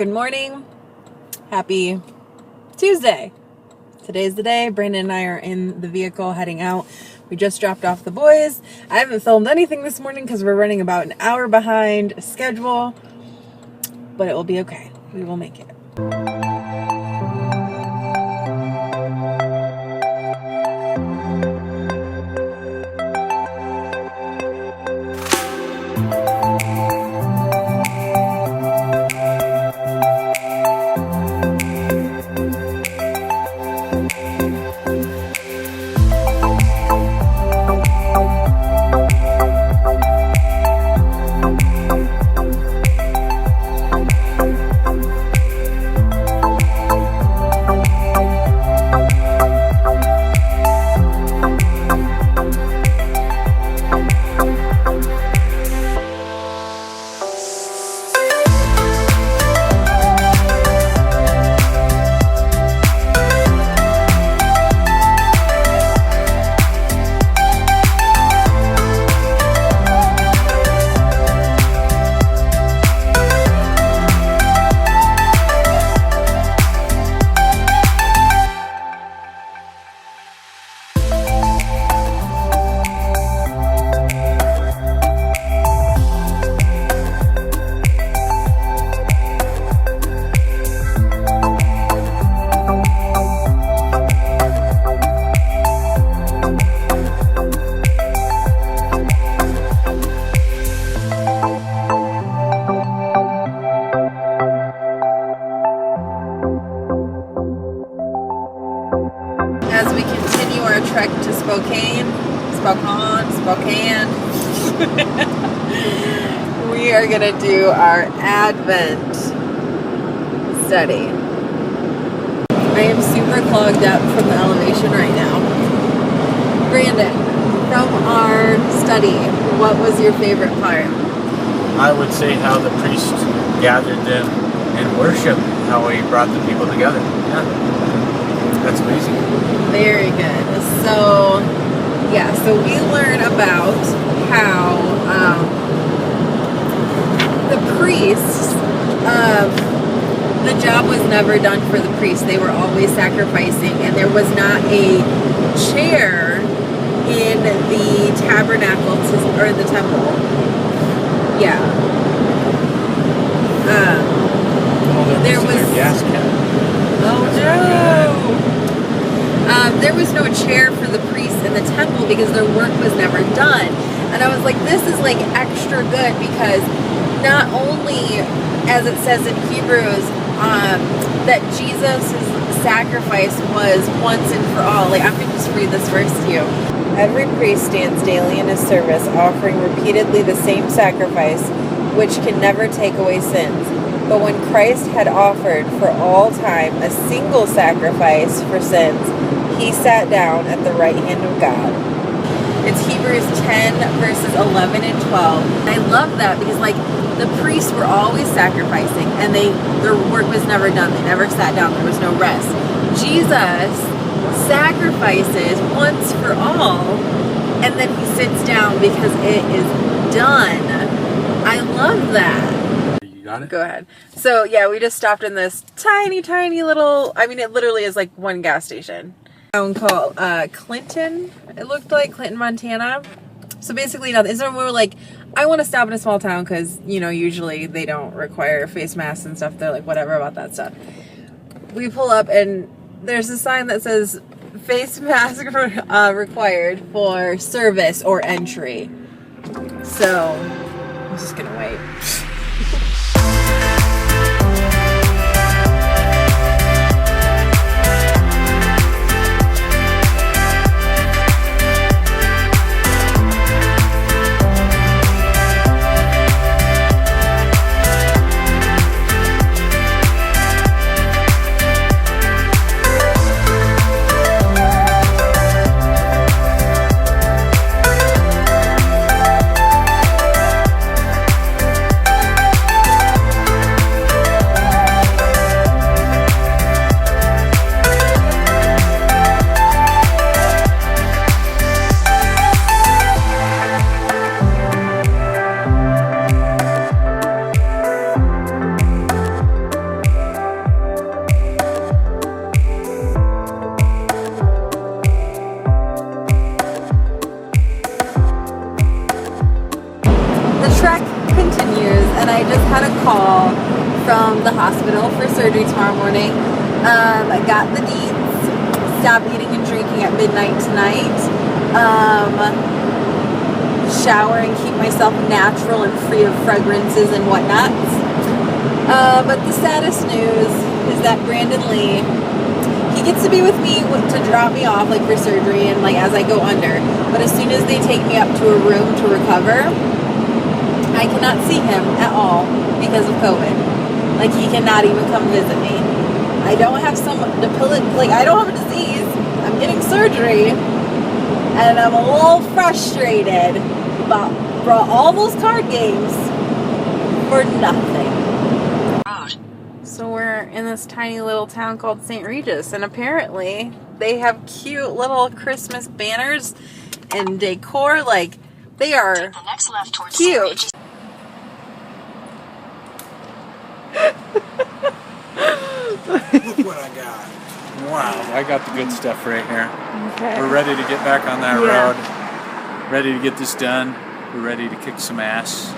Good morning. Happy Tuesday. Today's the day. Brandon and I are in the vehicle heading out. We just dropped off the boys. I haven't filmed anything this morning because we're running about an hour behind schedule, but it will be okay. We will make it. As we continue our trek to Spokane, we are going to do our Advent study. I am super clogged up from the elevation right now. Brandon, from our study, what was your favorite part? I would say how the priest gathered them in worship, how he brought the people together. Yeah. That's amazing. Very good. So we learn about how the priests, the job was never done for the priests. They were always sacrificing, and there was not a chair in the tabernacle or the temple. Yeah. There was their gas cap. Oh no! There was no chair for the priests in the temple because their work was never done. And I was like, this is like extra good because not only, as it says in Hebrews, that Jesus' sacrifice was once and for all. Like, I'm going to just read this verse to you. Every priest stands daily in his service, offering repeatedly the same sacrifice, which can never take away sins. But when Christ had offered for all time a single sacrifice for sins, he sat down at the right hand of God. It's Hebrews 10 verses 11 and 12. I love that because the priests were always sacrificing and their work was never done. They never sat down. There was no rest. Jesus sacrifices once for all, and then he sits down because it is done. I love that. Got it? Go ahead. So yeah, we just stopped in this tiny little, it literally is like one gas station. Town called Clinton. It looked like Clinton, Montana. So basically nothing. So we were like, I want to stop in a small town because, usually they don't require face masks and stuff. They're like, whatever about that stuff. We pull up and there's a sign that says face mask required for service or entry. So I'm just gonna wait. trek continues, and I just had a call from the hospital for surgery tomorrow morning. I got the deets. Stop eating and drinking at midnight tonight. Shower and keep myself natural and free of fragrances and whatnot. But the saddest news is that Brandon Lee, he gets to be with me to drop me off like for surgery and like as I go under. But as soon as they take me up to a room to recover, I cannot see him at all because of COVID. Like he cannot even come visit me. I don't have I don't have a disease. I'm getting surgery, and I'm a little frustrated about all those card games for nothing. So we're in this tiny little town called St. Regis, and apparently they have cute little Christmas banners and decor. Like they are cute. Look what I got. Wow, I got the good stuff right here. Okay. We're ready to get back on that road. Ready to get this done. We're ready to kick some ass.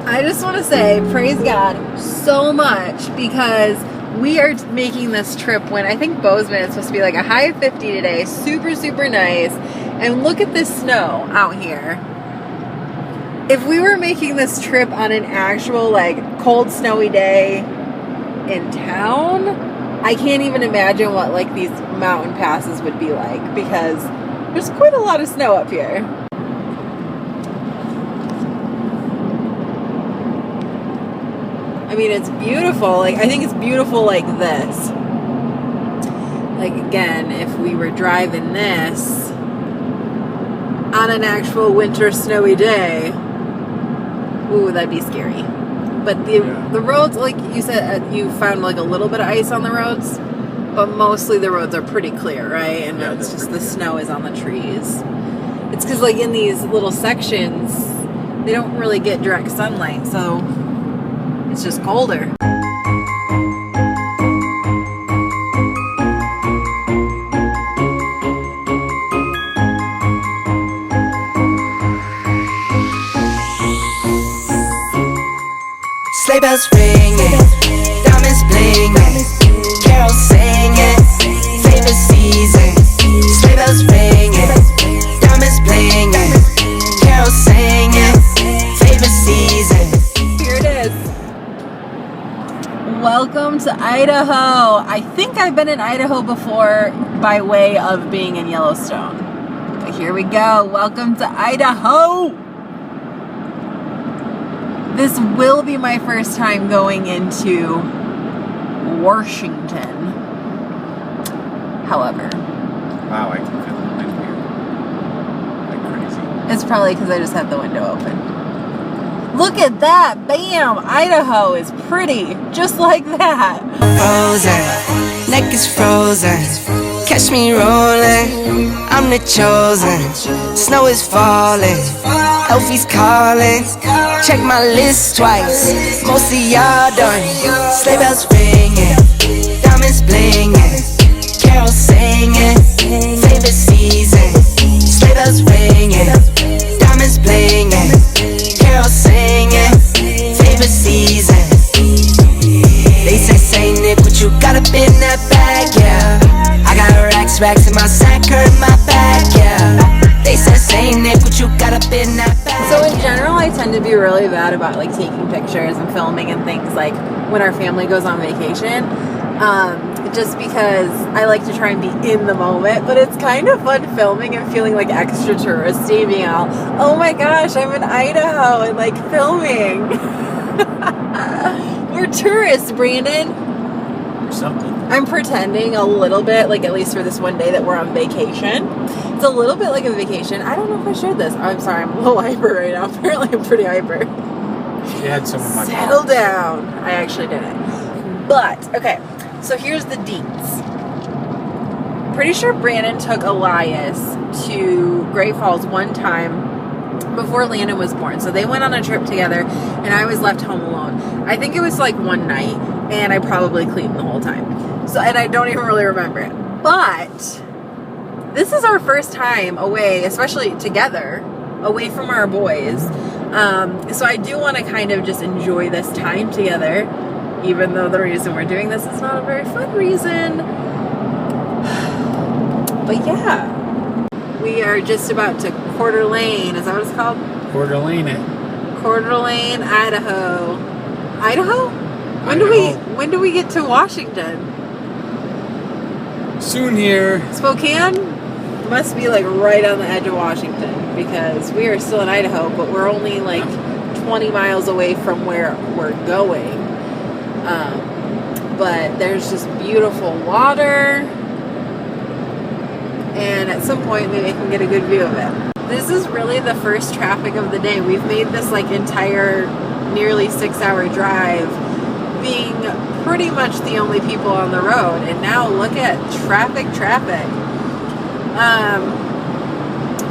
I just want to say, praise God so much, because we are making this trip when I think Bozeman is supposed to be like a high of 50 today. Super, super nice. And look at this snow out here. If we were making this trip on an actual like cold, snowy day in town, I can't even imagine what like these mountain passes would be like, because there's quite a lot of snow up here. I mean, it's beautiful. Like, I think it's beautiful like this. Like, again, if we were driving this on an actual winter snowy day, ooh, that'd be scary. But the roads, like you said, you found like a little bit of ice on the roads, but mostly the roads are pretty clear, right? And it's just the snow is on the trees. It's because like in these little sections, they don't really get direct sunlight, so it's just colder. Sleigh bells ringing, diamonds blinging, carols singing, favorite season. Sleigh bells ringing, diamonds blinging, carols singing, favorite season. Here it is. Welcome to Idaho. I think I've been in Idaho before by way of being in Yellowstone. But here we go. Welcome to Idaho. This will be my first time going into Washington. However, Wow, I can feel the wind here. Like crazy. it's probably because I just had the window open. Look at that! Bam! Idaho is pretty, just like that. Frozen, neck is frozen. Catch me rolling, I'm the chosen. Snow is falling, Elfie's calling. Check my list twice, most of y'all done. Sleigh bells ringing, diamonds blinging, carols singing, favorite season. Sleigh bells ringing, diamonds blinging, carols singing, favorite season. They say, Saint Nick, what you got up in that bag, yeah. I got racks in my sack, her in my back, yeah. They said, Saint Nick, what you got up in that bag. So in general, I tend to be really bad about like taking pictures and filming and things like when our family goes on vacation. Just because I like to try and be in the moment, but it's kind of fun filming and feeling like extra touristy, being all, oh my gosh, I'm in Idaho and like filming. We're tourists, Brandon. Or something. I'm pretending a little bit, like at least for this one day that we're on vacation. It's a little bit like a vacation. I don't know if I shared this. I'm sorry, I'm a little hyper right now. Apparently I'm pretty hyper. She had some of my Settle cards. down. I actually didn't. But, okay, so here's the deets. Pretty sure Brandon took Elias to Great Falls one time before Landon was born. So they went on a trip together and I was left home alone. I think it was like one night and I probably cleaned the whole time. So, and I don't even really remember it. But this is our first time away, especially together, away from our boys. So I do want to kind of just enjoy this time together, even though the reason we're doing this is not a very fun reason. But yeah, we are just about to Coeur d'Alene. Is that what it's called? Coeur d'Alene. Coeur d'Alene, Idaho. Idaho? When do we get to Washington? Soon here. Spokane must be like right on the edge of Washington because we are still in Idaho, but we're only like 20 miles away from where we're going. But there's just beautiful water, and at some point maybe I can get a good view of it. This is really the first traffic of the day. We've made this like entire nearly 6-hour drive being pretty much the only people on the road, and now look at traffic.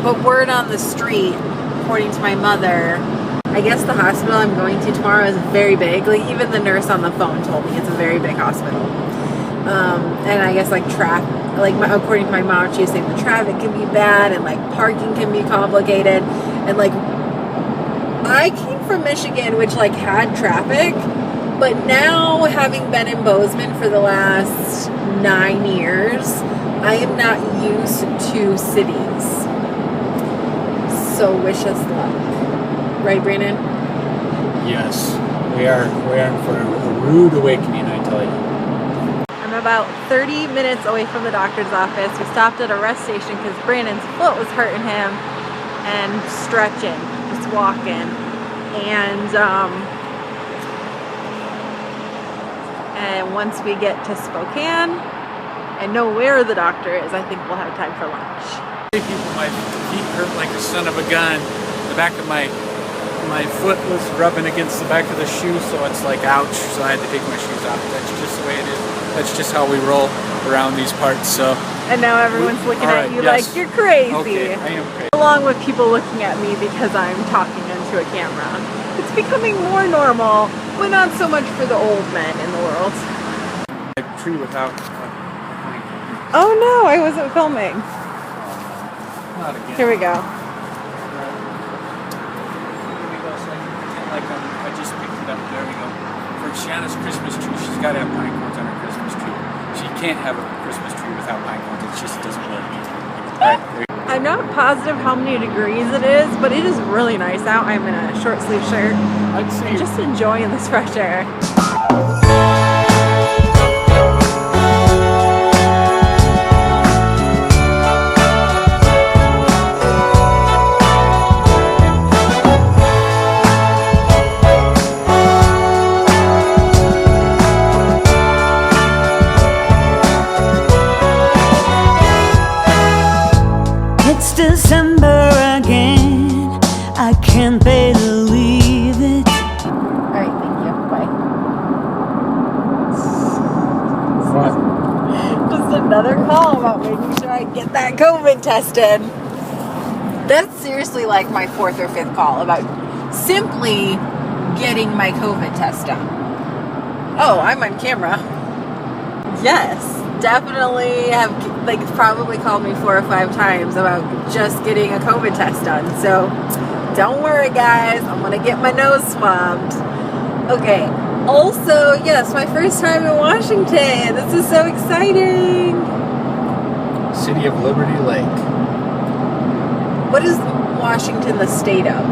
But word on the street, according to my mother, I guess the hospital I'm going to tomorrow is very big. Like even the nurse on the phone told me it's a very big hospital. And I guess like according to my mom, she was saying the traffic can be bad and like parking can be complicated. And like I came from Michigan, which like had traffic, but now having been in Bozeman for the last 9 years, I am not used to cities. So wish us luck. Right, Brandon? Yes. We're in for a rude awakening, I tell you. I'm about 30 minutes away from the doctor's office. We stopped at a rest station because Brandon's foot was hurting him and stretching, just walking. And once we get to Spokane and know where the doctor is, I think we'll have time for lunch. My feet hurt like a son of a gun. The back of my foot was rubbing against the back of the shoe, so it's like ouch. So I had to take my shoes off. That's just the way it is. That's just how we roll around these parts. So. And now everyone's looking at you like you're crazy. Okay, I am crazy. Along with people looking at me because I'm talking into a camera. It's becoming more normal, but not so much for the old men in the world. A tree without. Oh no, I wasn't filming. Not again. Here we go. Like I just picked it up. There we go. For Shanna's Christmas tree, she's got to have pine cones on her Christmas tree. She can't have a Christmas tree without pine cones. It just doesn't work. Right, I'm not positive how many degrees it is, but it is really nice out. I'm in a short sleeve shirt. I'd say Just enjoying this fresh air. another call about making sure I get that COVID tested. That's seriously like my 4th or 5th call about simply getting my COVID test done. Oh, I'm on camera. Yes, definitely have like probably called me 4 or 5 times about just getting a COVID test done. So don't worry, guys. I'm gonna get my nose swabbed. Okay. Also, yes, my first time in Washington. This is so exciting. City of Liberty Lake. What is Washington the state of?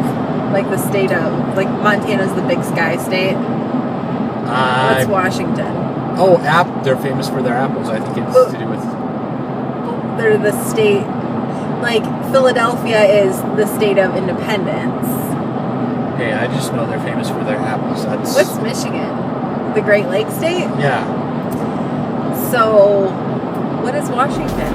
Like the state of, like Montana's the big sky state. What's Washington? Oh, they're famous for their apples. I think it's to do with... They're the state, like Philadelphia is the state of independence. Hey, I just know they're famous for their apples. What's Michigan? The Great Lakes state? Yeah. So, what is Washington?